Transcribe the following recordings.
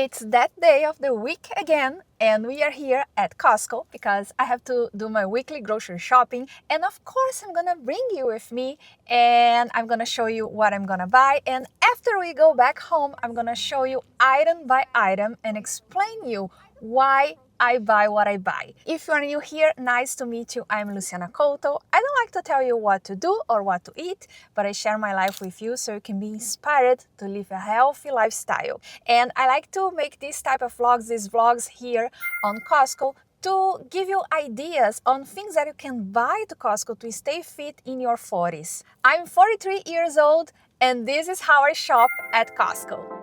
It's that day of the week again, and we are here at Costco because I have to do my weekly grocery shopping. And of course, I'm gonna bring you with me and I'm gonna show you what I'm gonna buy. And after we go back home, I'm gonna show you item by item and explain you why I buy what I buy. If you are new here, nice to meet you. I'm Luciana Couto. I don't like to tell you what to do or what to eat, but I share my life with you so you can be inspired to live a healthy lifestyle. And I like to make these type of vlogs, these vlogs here on Costco, to give you ideas on things that you can buy to Costco to stay fit in your 40s. I'm 43 years old and this is how I shop at Costco.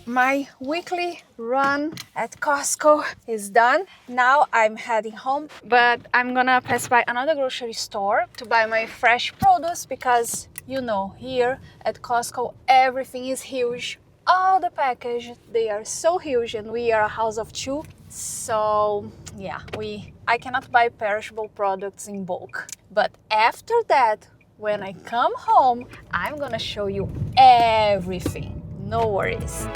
My weekly run at Costco is done. Now I'm heading home, but I'm gonna pass by another grocery store to buy my fresh produce because you know, here at Costco everything is huge. All the packages, they are so huge and we are a house of two. So yeah, I cannot buy perishable products in bulk. But after that, when I come home, I'm gonna show you everything. No worries.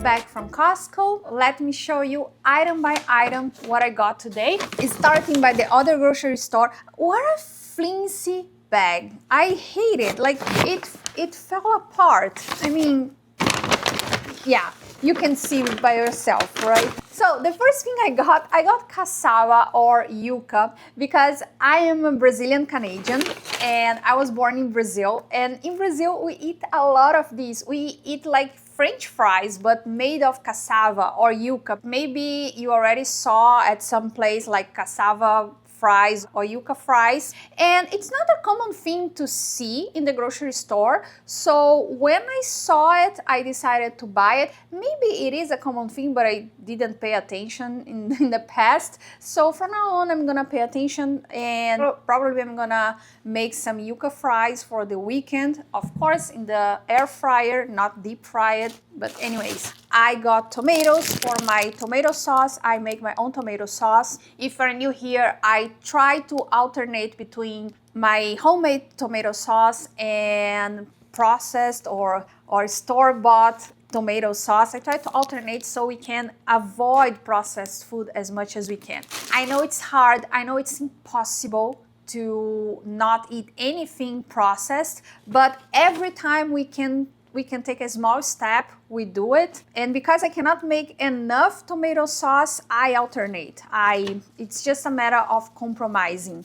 Back from Costco, let me show you item by item what I got today. Starting by the other grocery store. What a flimsy bag. I hate it. Like it fell apart. I mean, yeah, you can see it by yourself, right? So the first thing I got cassava or yuca because I am a Brazilian Canadian and I was born in Brazil. And in Brazil, we eat a lot of these. We eat like French fries, but made of cassava or yuca. Maybe you already saw at some place like cassava fries or yuca fries, and it's not a common thing to see in the grocery store. So when I saw it, I decided to buy it. Maybe it is a common thing, but I didn't pay attention in the past. So from now on, I'm gonna pay attention and probably I'm gonna make some yuca fries for the weekend. Of course, in the air fryer, not deep fried. But anyways, I got tomatoes for my tomato sauce. I make my own tomato sauce. If you're new here, I try to alternate between my homemade tomato sauce and processed or store-bought tomato sauce. I try to alternate so we can avoid processed food as much as we can. I know it's hard. I know it's impossible to not eat anything processed, but every time we can take a small step, we do it. And because I cannot make enough tomato sauce, I alternate. It's just a matter of compromising.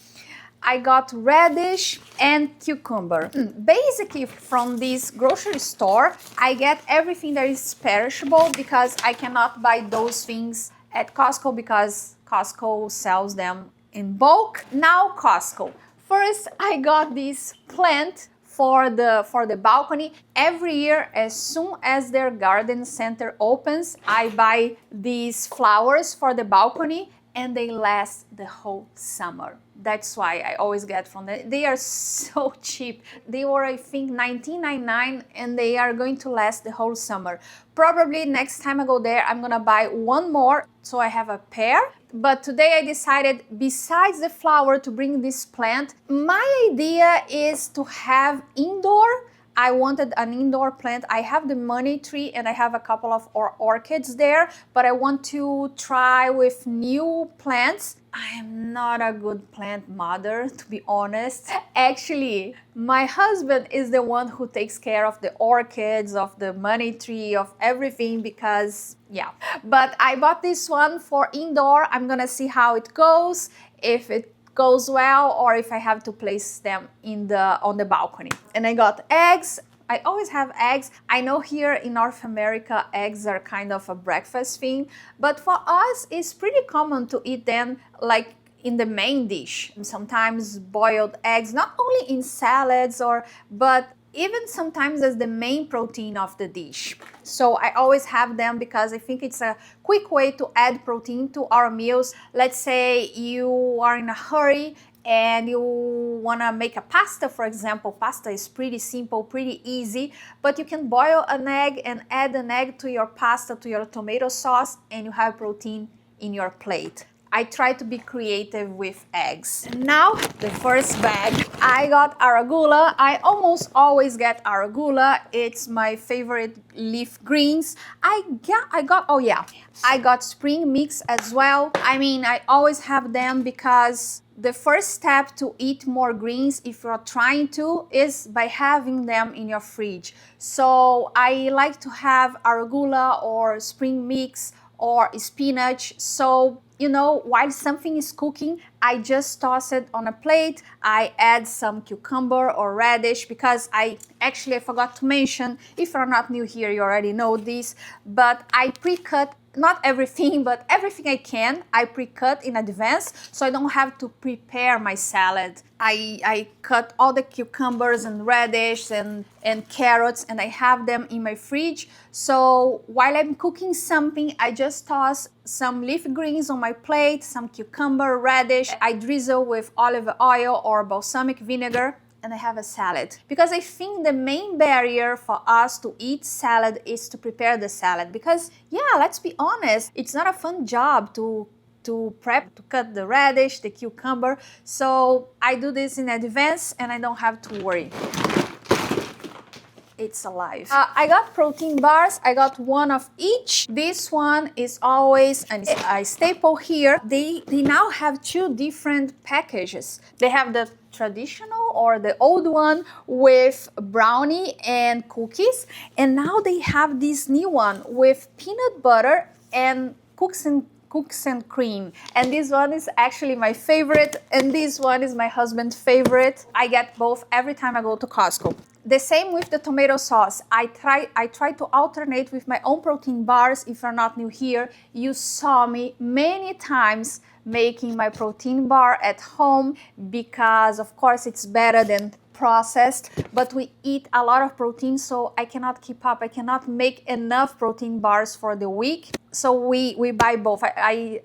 I got radish and cucumber. Basically, from this grocery store, I get everything that is perishable because I cannot buy those things at Costco because Costco sells them in bulk. Now Costco. First, I got this plant for the balcony. Every year, as soon as their garden center opens, I buy these flowers for the balcony and they last the whole summer. That's why I always get from them. They are so cheap. They were, I think, $19.99, and they are going to last the whole summer. Probably next time I go there, I'm gonna buy one more so I have a pair. But today I decided, besides the flower, to bring this plant. My idea is to have indoor. I wanted an indoor plant. I have the money tree and I have a couple of orchids there, but I want to try with new plants. I am not a good plant mother, to be honest. Actually, my husband is the one who takes care of the orchids, of the money tree, of everything, because yeah. But I bought this one for indoor. I'm gonna see how it goes, if it goes well, or if I have to place them on the balcony. And I got eggs. I always have eggs. I know here in North America, eggs are kind of a breakfast thing, but for us, it's pretty common to eat them like in the main dish. Sometimes boiled eggs, not only in salads, but even sometimes as the main protein of the dish. So I always have them because I think it's a quick way to add protein to our meals. Let's say you are in a hurry and you want to make a pasta, for example. Pasta is pretty simple, pretty easy, but you can boil an egg and add an egg to your pasta, to your tomato sauce, and you have protein in your plate. I try to be creative with eggs. Now, the first bag. I got arugula. I almost always get arugula. It's my favorite leaf greens. I got spring mix as well. I mean, I always have them because the first step to eat more greens, if you're trying to, is by having them in your fridge. So I like to have arugula or spring mix or spinach. So, you know, while something is cooking, I just toss it on a plate. I add some cucumber or radish because I forgot to mention, if you're not new here, you already know this, but I pre-cut, not everything, but everything I can, I pre-cut in advance so I don't have to prepare my salad. I cut all the cucumbers and radish and carrots, and I have them in my fridge. So while I'm cooking something, I just toss some leaf greens on my plate, some cucumber, radish. I drizzle with olive oil or balsamic vinegar, and I have a salad. Because I think the main barrier for us to eat salad is to prepare the salad. Because yeah, let's be honest, it's not a fun job to prep, to cut the radish, the cucumber. So I do this in advance and I don't have to worry. It's alive. I got protein bars. I got one of each. This one is always a staple here. They now have two different packages. They have the traditional or the old one with brownie and cookies, and now they have this new one with peanut butter and cookies and cream. And this one is actually my favorite, and this one is my husband's favorite. I get both every time I go to Costco. The same with the tomato sauce. I try to alternate with my own protein bars. If you're not new here, you saw me many times making my protein bar at home because of course it's better than processed, but we eat a lot of protein, so I cannot keep up. I cannot make enough protein bars for the week. So we buy both.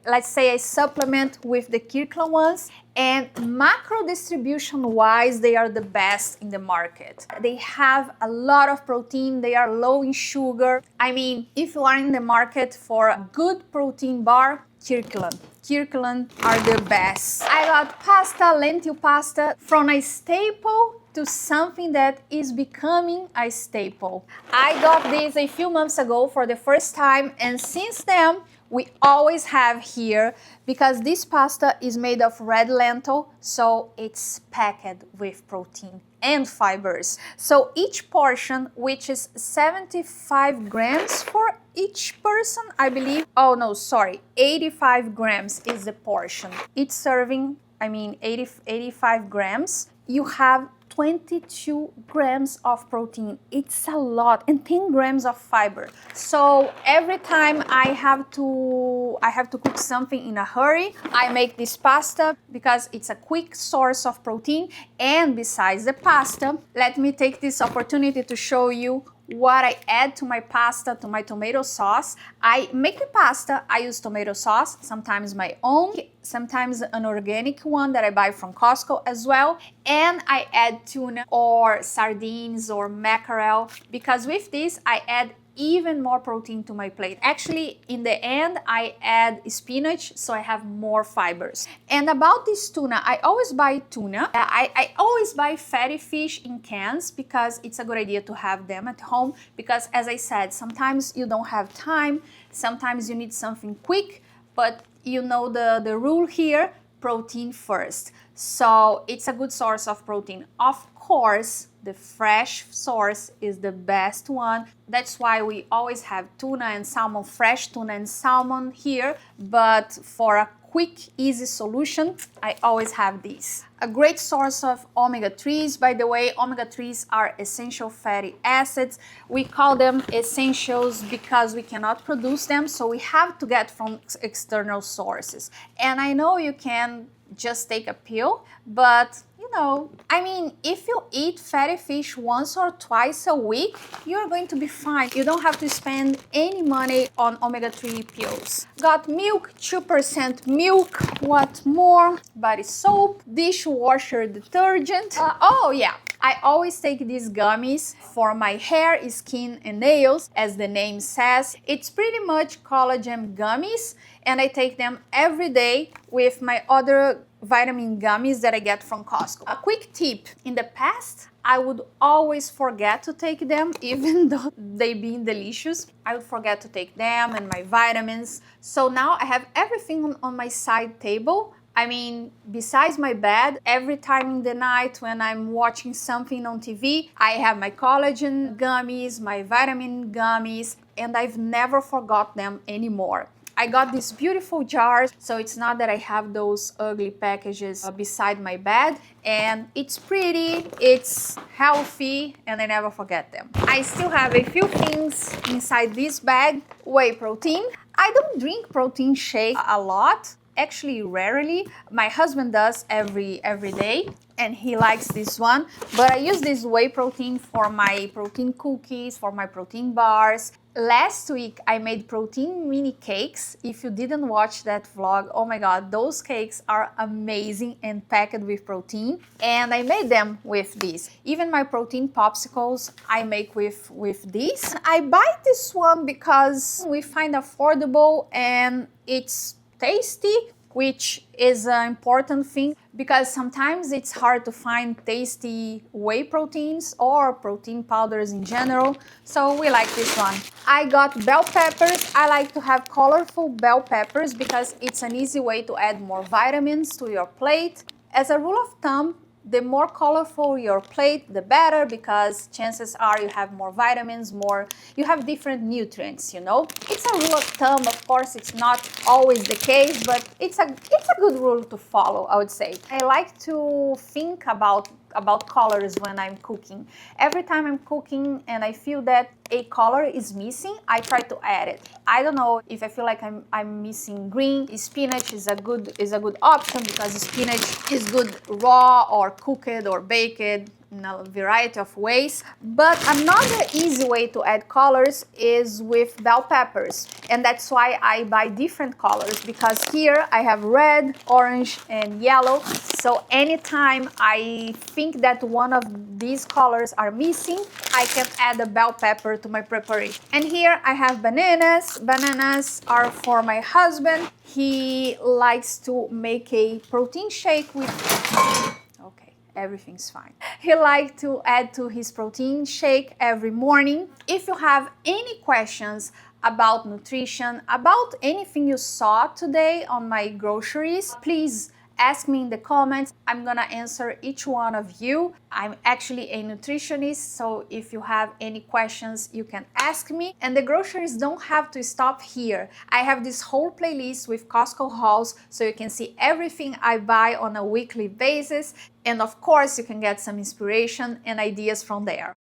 Let's say I supplement with the Kirkland ones, and macro distribution wise, they are the best in the market. They have a lot of protein. They are low in sugar. I mean, if you are in the market for a good protein bar, Kirkland are the best. I got pasta, lentil pasta, from a staple to something that is becoming a staple. I got this a few months ago for the first time, and since then we always have here, because this pasta is made of red lentil, so it's packed with protein and fibers. So each portion, which is 75 grams for each person, I believe. Oh no, sorry, 85 grams is the portion. Each serving, 85 grams. You have 22 grams of protein. It's a lot, and 10 grams of fiber. So every time I have to cook something in a hurry, I make this pasta because it's a quick source of protein. And besides the pasta, let me take this opportunity to show you what I add to my pasta, to my tomato sauce. I make the pasta, I use tomato sauce, sometimes my own, sometimes an organic one that I buy from Costco as well. And I add tuna or sardines or mackerel, because with this I add even more protein to my plate. Actually, in the end, I add spinach, so I have more fibers. And about this tuna, I always buy tuna. I always buy fatty fish in cans because it's a good idea to have them at home, because as I said, sometimes you don't have time, sometimes you need something quick, but you know the rule here, protein first. So it's a good source of protein. Of course, the fresh source is the best one. That's why we always have tuna and salmon, fresh tuna and salmon here. But for a quick, easy solution, I always have these. A great source of omega-3s, by the way. Omega-3s are essential fatty acids. We call them essentials because we cannot produce them, so we have to get from external sources. And I know you can just take a pill, but you know, I mean, if you eat fatty fish once or twice a week, you're going to be fine. You don't have to spend any money on omega-3 pills. Got milk, 2% milk, what more? Body soap, dishwasher detergent. Oh yeah, I always take these gummies for my hair, skin, and nails, as the name says. It's pretty much collagen gummies, and I take them every day with my other vitamin gummies that I get from Costco. A quick tip, in the past, I would always forget to take them, even though they being delicious. I would forget to take them and my vitamins. So now I have everything on my side table. I mean, besides my bed, every time in the night when I'm watching something on TV, I have my collagen gummies, my vitamin gummies, and I've never forgot them anymore. I got these beautiful jars, so it's not that I have those ugly packages beside my bed, and it's pretty, it's healthy, and I never forget them. I still have a few things inside this bag. Whey protein. I don't drink protein shake a lot. Actually, rarely. My husband does every day, and he likes this one. But I use this whey protein for my protein cookies, for my protein bars. Last week, I made protein mini cakes. If you didn't watch that vlog, oh my god, those cakes are amazing and packed with protein. And I made them with this. Even my protein popsicles, I make with this. I buy this one because we find affordable and it's tasty, which is an important thing, because sometimes it's hard to find tasty whey proteins or protein powders in general, so we like this one. I got bell peppers. I like to have colorful bell peppers because it's an easy way to add more vitamins to your plate. As a rule of thumb, the more colorful your plate, the better, because chances are you have more vitamins, you have different nutrients, you know. It's a rule of thumb, of course, it's not always the case, but it's a good rule to follow, I would say. I like to think about colors when I'm cooking. Every time I'm cooking and I feel that a color is missing, I try to add it. I don't know if I feel like I'm missing green. Spinach is a good option because spinach is good raw or cooked or baked in a variety of ways. But another easy way to add colors is with bell peppers, and that's why I buy different colors, because here I have red, orange, and yellow. So anytime I think that one of these colors are missing, I can add a bell pepper to my preparation. And here I have bananas. Bananas are for my husband. He likes to make a protein shake with... Okay, everything's fine. He likes to add to his protein shake every morning. If you have any questions about nutrition, about anything you saw today on my groceries, please ask me in the comments. I'm gonna answer each one of you. I'm actually a nutritionist, so if you have any questions, you can ask me. And the groceries don't have to stop here. I have this whole playlist with Costco hauls, so you can see everything I buy on a weekly basis. And of course, you can get some inspiration and ideas from there.